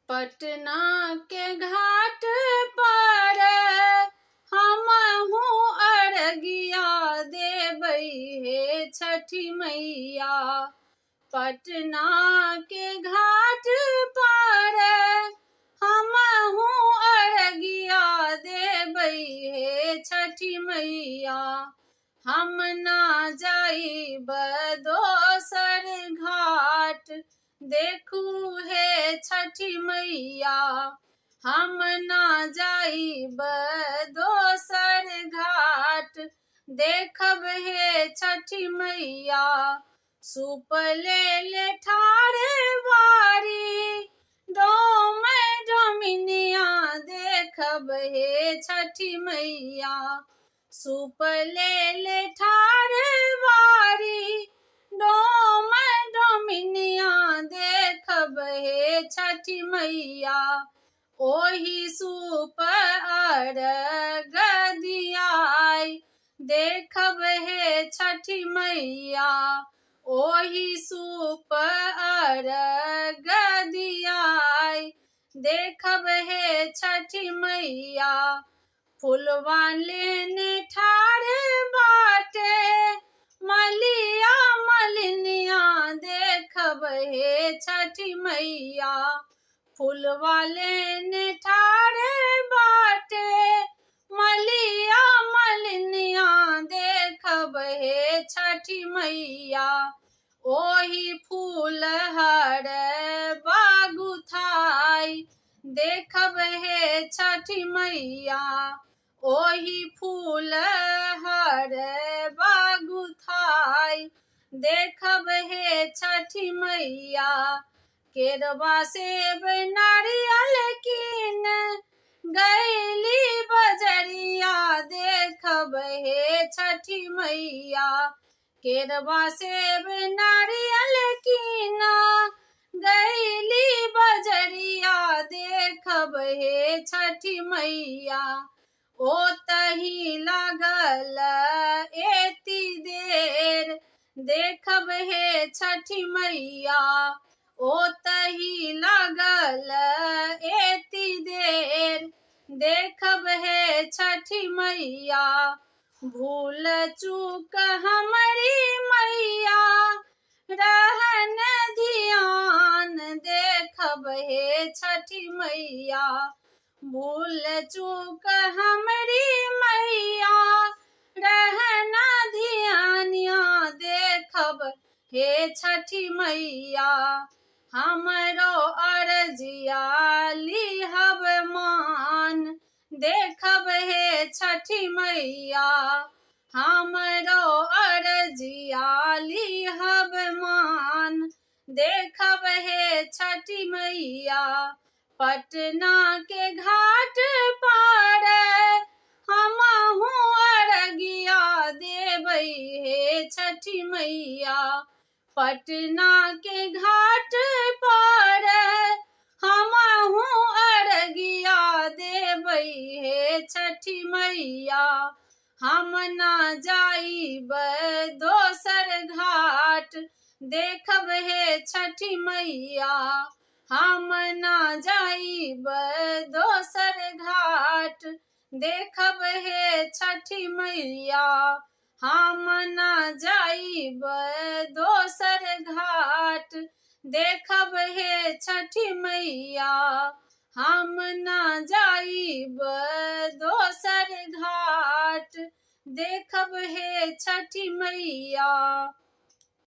पटना के घाट पर हमहू अरगिया देबै हे छठी मैया। पटना के घाट पर हमहू अरगिया देबै हे छठी मैया। हम ना जाइब दोसर घाट देखू हे छठी मैया। हम ना जाइब दोसर घाट देखब हे छठी मैया। सूप ले ठाढ़ बारी डोम डोमिनिया देखब हे छठी मैया। सूप ले ठाढ़ बारी डोम डोमिनिया देखब हे छठी मैया। ओही सूप अर्घ दियाई देखब हे छठी मैया। ओही सूप अर्घ दियाई देखब हे छठी मैया। फुलवा लेने ठाढ़ बाटे मलिया मलिनिया देखब हे छठी मैया। फुलवा लेने ठाढ़ बाटे मलिया मलिनिया देखब हे छठी मैया। ओही फूल हर बागुथाई देखब हे छठी मैया। ओही फूल हर बागुथाई देखब हे छठी मैया। केरवा सेब नारियल कीन गैली बजरिया देखब हे छठी मैया। केरवा सेब नारियल कीन गैली बजरिया देखब हे छठी मैया। ओतही लागल एती देर देखब हे छठी मैया। ओतही लागल एती देर देखब हे छठी मैया। भूल चूक हमरी मैया रहन ध्यान देखब हे छठी मैया। भूल चूक हमरी मैया रहन ध्यानिया देखब हे छठी मैया। हमरो अर्जिया लिहब मान देखब हे छठी मैया। हमरो अर्जिया लिहब मान देखब हे छठी मैया। पटना के घाट पर हमहू अरगिया देबै हे छठी मैया। पटना के घाट पर हमहू अरगिया देबै हे छठी मैया। हम ना जाइब दोसर घाट देखब हे छठी मैया। हम ना जाइब दोसर घाट देखब हे छठी मैया। हम ना जाइब दोसर घाट देखब हे छठी मैया। हम ना जाइब दोसर घाट देखब हे छठी मैया।